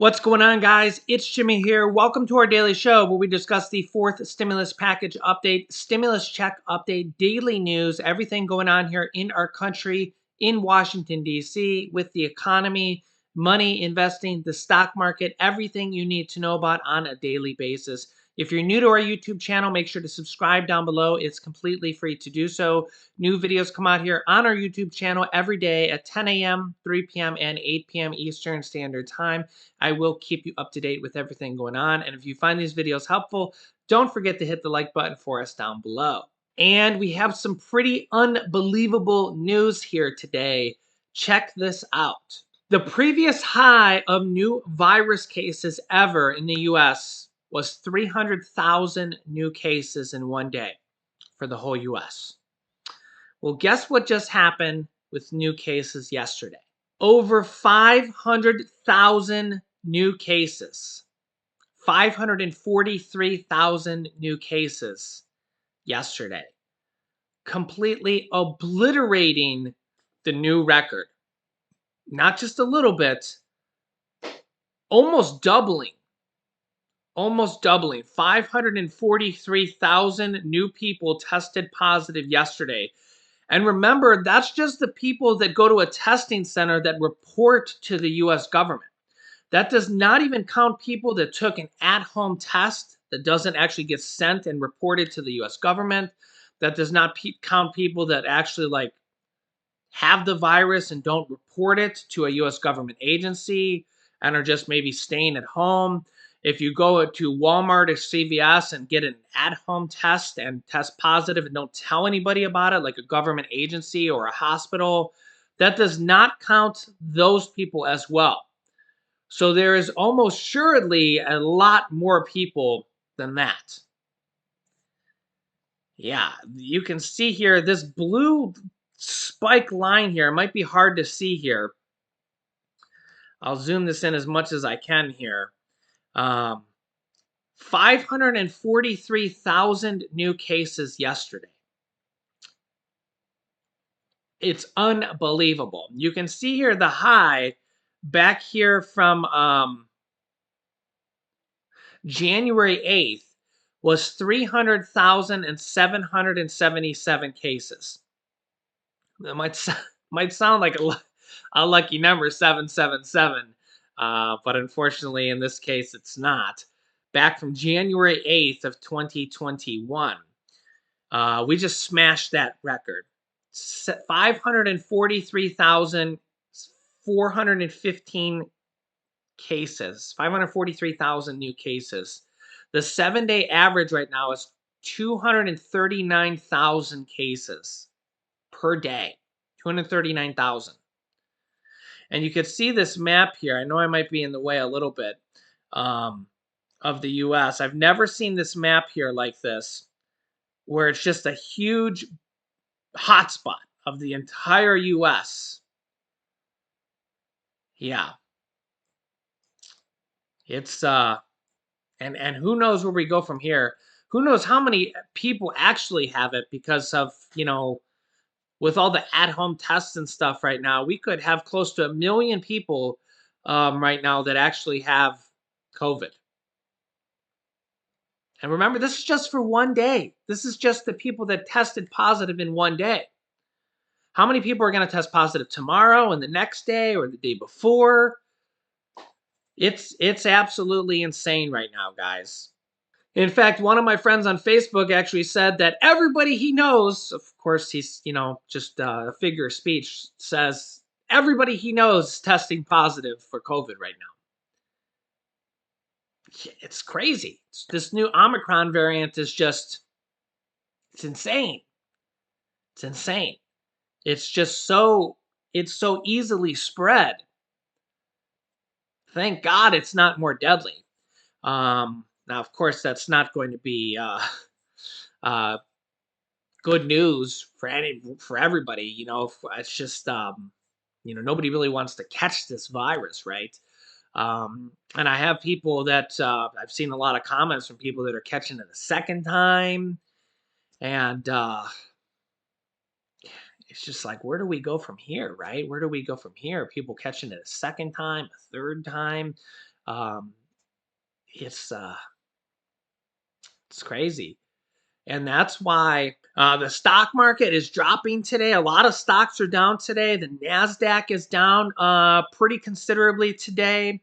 What's going on, guys? It's Jimmy here. Welcome to our daily show where we discuss the fourth stimulus package update, stimulus check update, daily news, everything going on here in our country, in Washington, D.C., with the economy, money, investing, the stock market, everything you need to know about on a daily basis. If you're new to our YouTube channel, make sure to subscribe down below. It's completely free to do so. New videos come out here on our YouTube channel every day at 10 a.m., 3 p.m., and 8 p.m. Eastern Standard Time. I will keep you up to date with everything going on. And if you find these videos helpful, don't forget to hit the like button for us down below. And we have some pretty unbelievable news here today. Check this out. The previous high of new virus cases ever in the US was 300,000 new cases in one day for the whole US. Well, guess what just happened with new cases yesterday? Over 500,000 new cases. 543,000 new cases yesterday. Completely obliterating the new record. Not just a little bit, almost doubling. Almost doubling. 543,000 new people tested positive yesterday. And remember, that's just the people that go to a testing center that report to the US government. That does not even count people that took an at-home test that doesn't actually get sent and reported to the US government. That does not count people that actually have the virus and don't report it to a US government agency and are just maybe staying at home. If you go to Walmart or CVS and get an at-home test and test positive and don't tell anybody about it, like a government agency or a hospital, that does not count those people as well. So there is almost assuredly a lot more people than that. Yeah, you can see here this blue spike line here. It might be hard to see here. I'll zoom this in as much as I can here. 543,000 new cases yesterday. It's unbelievable. You can see here the high back here from January 8th was 300,777 cases. That might sound like a lucky number, 777, but unfortunately in this case it's not. Back from January 8th of 2021, we just smashed that record. 543,415 cases, 543,000 new cases. The 7-day average right now is 239,000 cases per day. 239,000. And you can see this map here. I know I might be in the way a little bit of the US. I've never seen this map here like this, where it's just a huge hotspot of the entire US. Yeah. It's and who knows where we go from here. Who knows how many people actually have it because of, with all the at-home tests and stuff right now, we could have close to 1 million people right now that actually have COVID. And remember, this is just for one day. This is just the people that tested positive in one day. How many people are going to test positive tomorrow and the next day or the day before? It's absolutely insane right now, guys. In fact, one of my friends on Facebook actually said that everybody he knows, of course he's, just a figure of speech, says everybody he knows is testing positive for COVID right now. It's crazy. This new Omicron variant is just, it's insane. It's insane. It's just it's so easily spread. Thank God it's not more deadly. Now, of course, that's not going to be good news for everybody. It's just nobody really wants to catch this virus, right? And I have people that I've seen a lot of comments from people that are catching it a second time, and it's just like, where do we go from here, right? Where do we go from here? People catching it a second time, a third time. Um, it's it's crazy. And that's why the stock market is dropping today. A lot of stocks are down today. The NASDAQ is down pretty considerably today.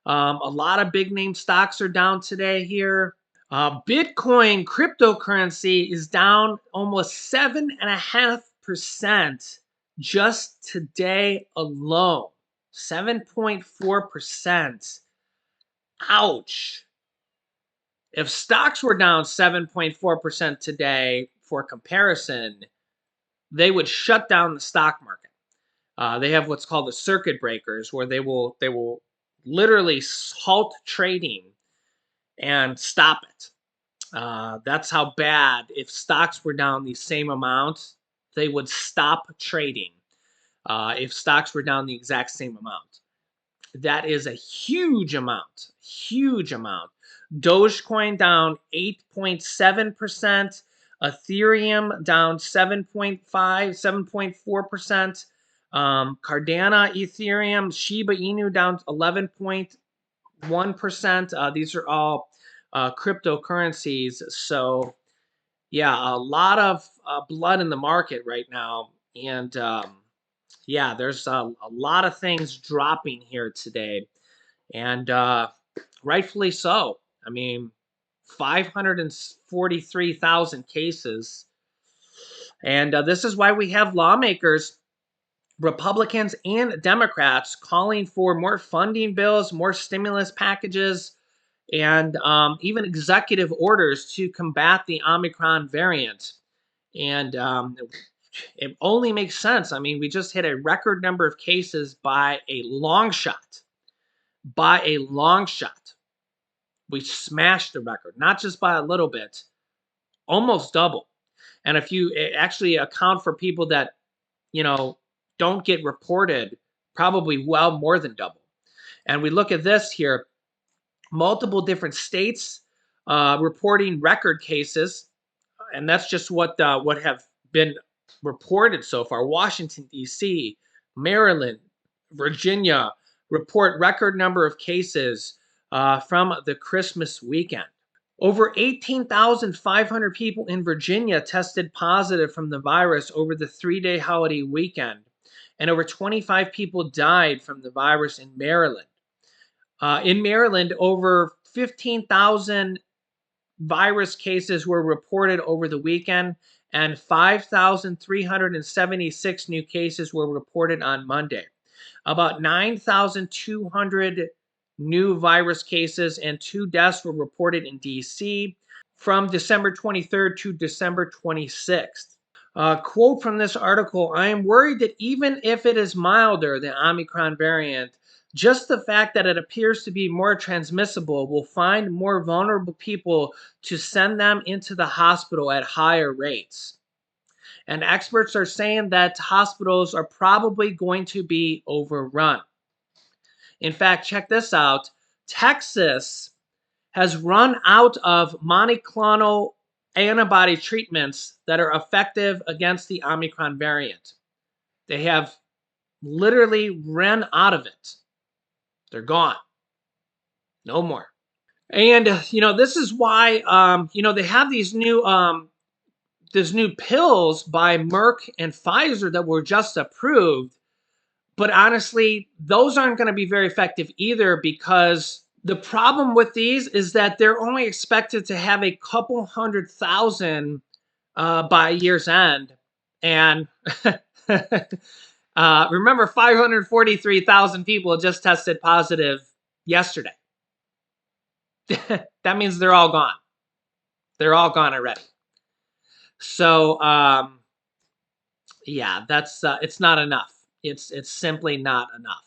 A lot of big name stocks are down today here. Bitcoin cryptocurrency is down almost 7.5% just today alone. 7.4%. Ouch. If stocks were down 7.4% today, for comparison, they would shut down the stock market. They have what's called the circuit breakers, where they will literally halt trading and stop it. That's how bad. If stocks were down the same amount, they would stop trading. If stocks were down the exact same amount, that is a huge amount. Huge amount. Dogecoin down 8.7%. Ethereum down 7.4%. Cardano Ethereum, Shiba Inu down 11.1%. These are all cryptocurrencies. So, yeah, a lot of blood in the market right now. And yeah, there's a lot of things dropping here today. And rightfully so. I mean, 543,000 cases. And this is why we have lawmakers, Republicans and Democrats, calling for more funding bills, more stimulus packages, and even executive orders to combat the Omicron variant. And it only makes sense. I mean, we just hit a record number of cases by a long shot. By a long shot. We smashed the record, not just by a little bit, almost double. And if you actually account for people that, you know, don't get reported, probably well more than double. And we look at this here, multiple different states reporting record cases, and that's just what have been reported so far. Washington, D.C., Maryland, Virginia report record number of cases from the Christmas weekend. Over 18,500 people in Virginia tested positive from the virus over the 3-day holiday weekend, and over 25 people died from the virus in Maryland. In Maryland, over 15,000 virus cases were reported over the weekend, and 5,376 new cases were reported on Monday. About 9,200 new virus cases and 2 deaths were reported in D.C. from December 23rd to December 26th. Quote from this article, "I am worried that even if it is milder, the Omicron variant, just the fact that it appears to be more transmissible will find more vulnerable people to send them into the hospital at higher rates." And experts are saying that hospitals are probably going to be overrun. In fact, check this out. Texas has run out of monoclonal antibody treatments that are effective against the Omicron variant. They have literally run out of it. They're gone. No more. And this is why they have these new pills by Merck and Pfizer that were just approved. But honestly, those aren't going to be very effective either, because the problem with these is that they're only expected to have a couple 100,000 by year's end. And remember, 543,000 people just tested positive yesterday. That means they're all gone. They're all gone already. So, yeah, that's it's not enough. It's simply not enough.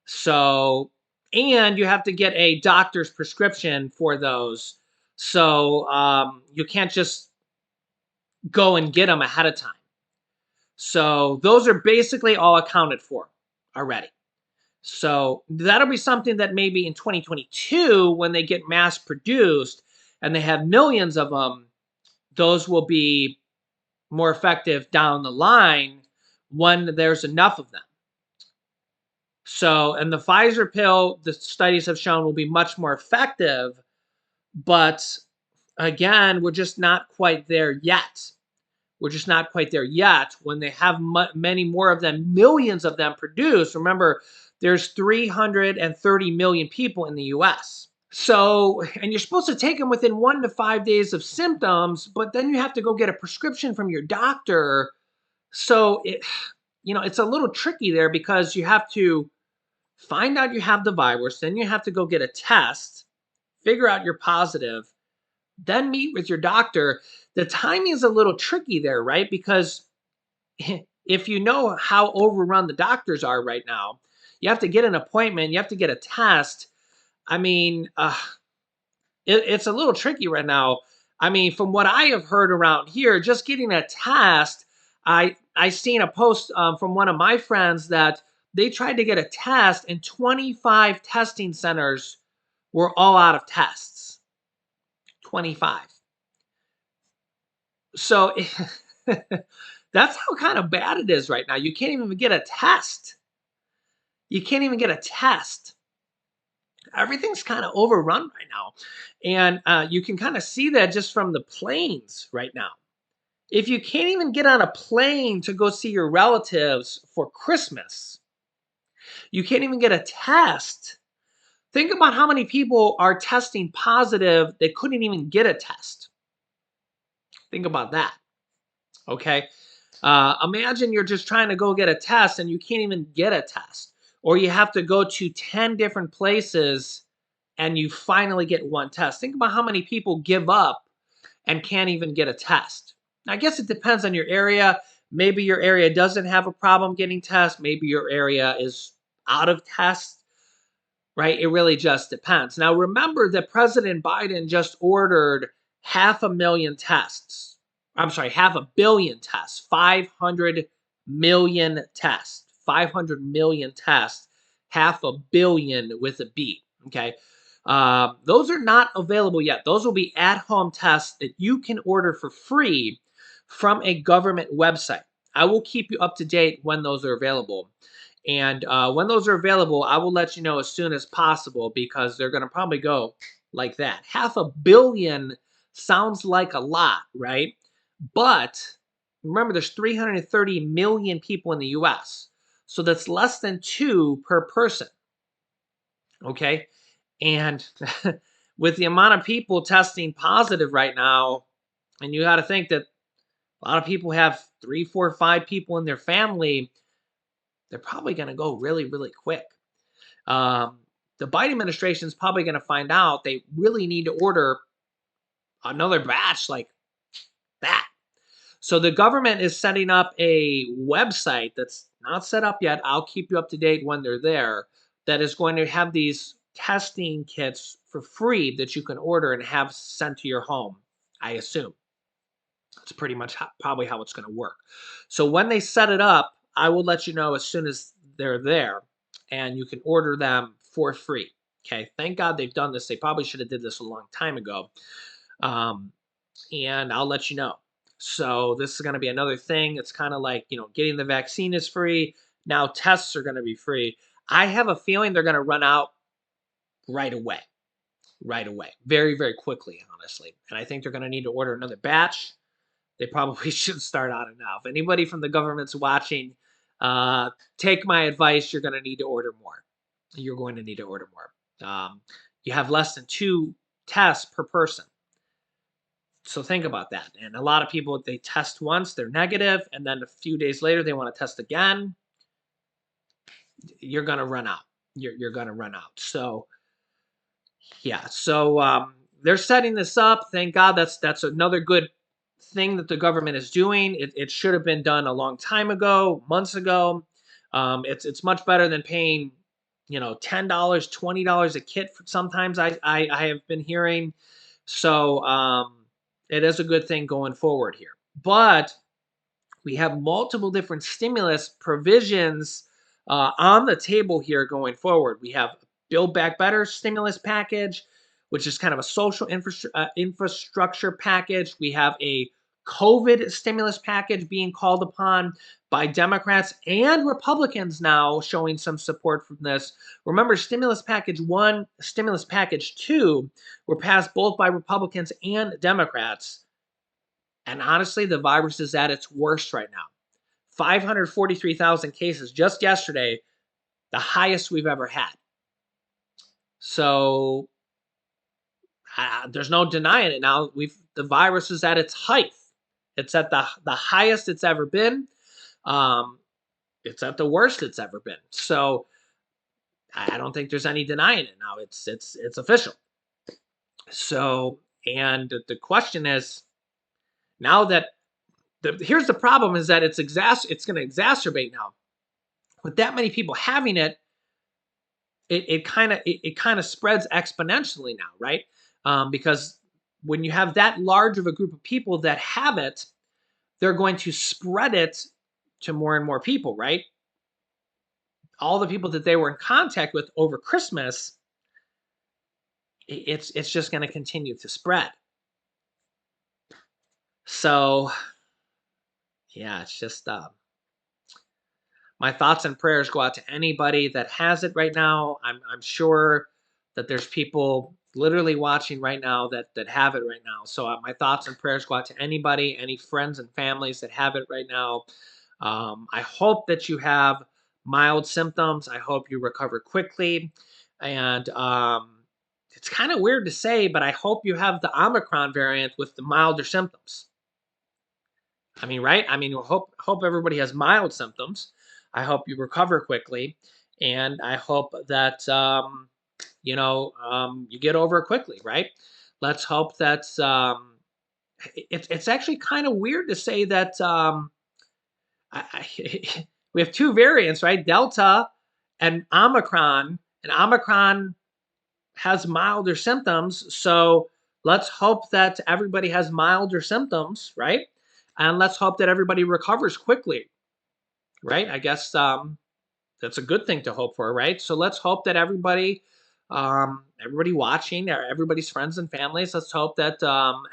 So, and you have to get a doctor's prescription for those. So you can't just go and get them ahead of time. So those are basically all accounted for already. So that'll be something that maybe in 2022, when they get mass produced and they have millions of them, those will be more effective down the line when there's enough of them. So, and the Pfizer pill, the studies have shown will be much more effective, but again, we're just not quite there yet. We're just not quite there yet. When they have many more of them, millions of them produced. Remember, there's 330 million people in the US. So, and you're supposed to take them within 1 to 5 days of symptoms, but then you have to go get a prescription from your doctor. So it's a little tricky there because you have to find out you have the virus, then you have to go get a test, figure out you're positive, then meet with your doctor. The timing is a little tricky there, right? Because if you know how overrun the doctors are right now, you have to get an appointment, you have to get a test. I mean, it's a little tricky right now. I mean, from what I have heard around here, just getting a test, I seen a post from one of my friends that they tried to get a test, and 25 testing centers were all out of tests. 25. So that's how kind of bad it is right now. You can't even get a test. You can't even get a test. Everything's kind of overrun right now. And you can kind of see that just from the planes right now. If you can't even get on a plane to go see your relatives for Christmas, you can't even get a test. Think about how many people are testing positive that couldn't even get a test. Think about that. Okay. Imagine you're just trying to go get a test and you can't even get a test, or you have to go to 10 different places and you finally get one test. Think about how many people give up and can't even get a test. I guess it depends on your area. Maybe your area doesn't have a problem getting tests. Maybe your area is out of tests, right? It really just depends. Now, remember that President Biden just ordered 500,000 tests. I'm sorry, 500,000,000 tests, 500 million tests, 500 million tests, 500,000,000 with a B. Okay. Those are not available yet. Those will be at home tests that you can order for free from a government website. I will keep you up to date when those are available. And when those are available, I will let you know as soon as possible because they're going to probably go like that. 500,000,000 sounds like a lot, right? But remember, there's 330 million people in the US. So that's less than 2 per person. Okay. And with the amount of people testing positive right now, and you got to think that a lot of people have 3, 4, 5 people in their family, they're probably going to go really, really quick. Um, the Biden administration is probably going to find out they really need to order another batch like that. So the government is setting up a website that's not set up yet. I'll keep you up to date when they're there. That is going to have these testing kits for free that you can order and have sent to your home, I assume. That's pretty much probably how it's going to work. So when they set it up, I will let you know as soon as they're there, and you can order them for free. Okay. Thank God they've done this. They probably should have did this a long time ago. Um, and I'll let you know. So this is going to be another thing. It's kind of like, getting the vaccine is free. Now tests are going to be free. I have a feeling they're going to run out right away. Right away. Very, very quickly, honestly. And I think they're going to need to order another batch. They probably should start on it now. If anybody from the government's watching, take my advice. You're going to need to order more. You're going to need to order more. You have less than 2 tests per person. So think about that. And a lot of people, they test once, they're negative, and then a few days later, they want to test again. You're going to run out. You're going to run out. So, yeah. So they're setting this up. Thank God that's another good thing that the government is doing. It should have been done a long time ago, months ago. It's much better than paying, $10, $20 a kit. Sometimes I have been hearing. So it is a good thing going forward here. But we have multiple different stimulus provisions on the table here going forward. We have Build Back Better stimulus package, which is kind of a social infrastructure package. We have a COVID stimulus package being called upon by Democrats and Republicans now showing some support from this. Remember, stimulus package one, stimulus package two were passed both by Republicans and Democrats. And honestly, the virus is at its worst right now. 543,000 cases just yesterday, the highest we've ever had. So there's no denying it now. The virus is at its height. It's at the highest it's ever been. Um, it's at the worst it's ever been. So I don't think there's any denying it now. It's official. So and the question is now that here's the problem is that it's going to exacerbate now with that many people having it. It kind of spreads exponentially now, right? Because when you have that large of a group of people that have it, they're going to spread it to more and more people, right? All the people that they were in contact with over Christmas, it's just going to continue to spread. So, yeah, it's just my thoughts and prayers go out to anybody that has it right now. I'm sure that there's people literally watching right now that have it right now. So my thoughts and prayers go out to anybody, any friends and families that have it right now. I hope that you have mild symptoms. I hope you recover quickly. And it's kind of weird to say, but I hope you have the Omicron variant with the milder symptoms. I mean, right? I mean, hope everybody has mild symptoms. I hope you recover quickly, and I hope that you get over it quickly, right? Let's hope that it's actually kind of weird to say that we have two variants, right? Delta and Omicron, and Omicron has milder symptoms. So let's hope that everybody has milder symptoms, right? And let's hope that everybody recovers quickly, right? I guess that's a good thing to hope for, right? So let's hope that everybody watching, everybody's friends and families, let's hope that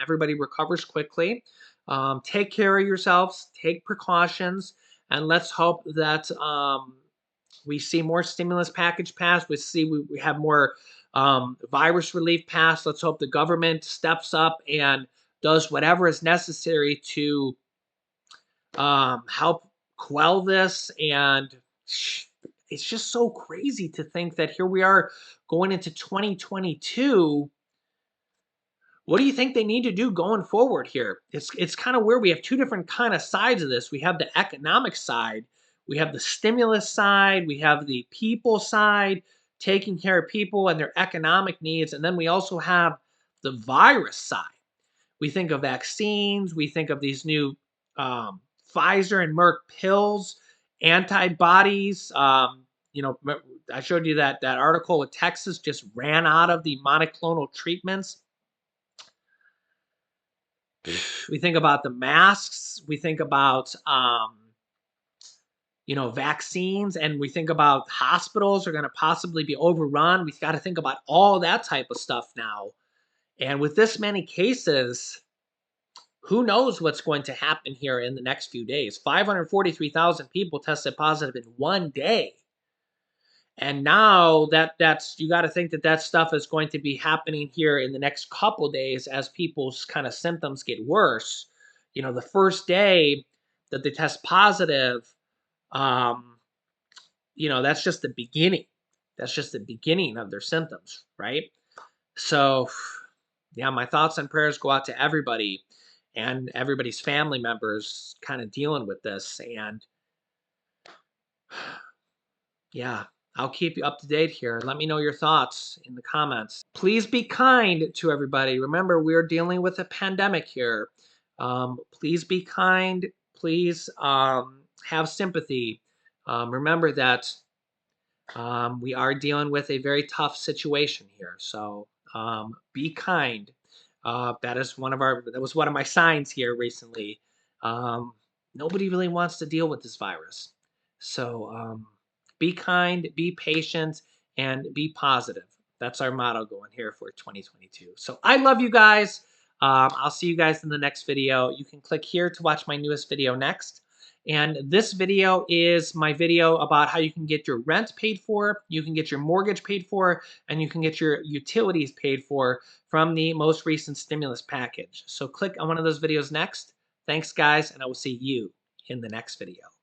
everybody recovers quickly. Take care of yourselves, take precautions, and let's hope that we see more stimulus package passed. We have more virus relief passed. Let's hope the government steps up and does whatever is necessary to help quell this. And it's just so crazy to think that here we are going into 2022. What do you think they need to do going forward here? It's kind of where we have two different kind of sides of this. We have the economic side, we have the stimulus side, we have the people side, taking care of people and their economic needs, and then we also have the virus side. We think of vaccines, we think of these new Pfizer and Merck pills, antibodies. I showed you that article with Texas just ran out of the monoclonal treatments. We think about the masks. We think about vaccines, and we think about hospitals are going to possibly be overrun. We've got to think about all that type of stuff now. And with this many cases, who knows what's going to happen here in the next few days? 543,000 people tested positive in one day. And now that's you got to think that stuff is going to be happening here in the next couple days as people's kind of symptoms get worse. The first day that they test positive, that's just the beginning. That's just the beginning of their symptoms, right? So, yeah, my thoughts and prayers go out to everybody and everybody's family members kind of dealing with this. And yeah, I'll keep you up to date here. Let me know your thoughts in the comments. Please be kind to everybody. Remember, we're dealing with a pandemic here. Please be kind. Please have sympathy. Remember that we are dealing with a very tough situation here. So be kind. That was one of my signs here recently. Nobody really wants to deal with this virus. So be kind, be patient, and be positive. That's our motto going here for 2022. So I love you guys. I'll see you guys in the next video. You can click here to watch my newest video next. And this video is my video about how you can get your rent paid for, you can get your mortgage paid for, and you can get your utilities paid for from the most recent stimulus package. So click on one of those videos next. Thanks, guys, and I will see you in the next video.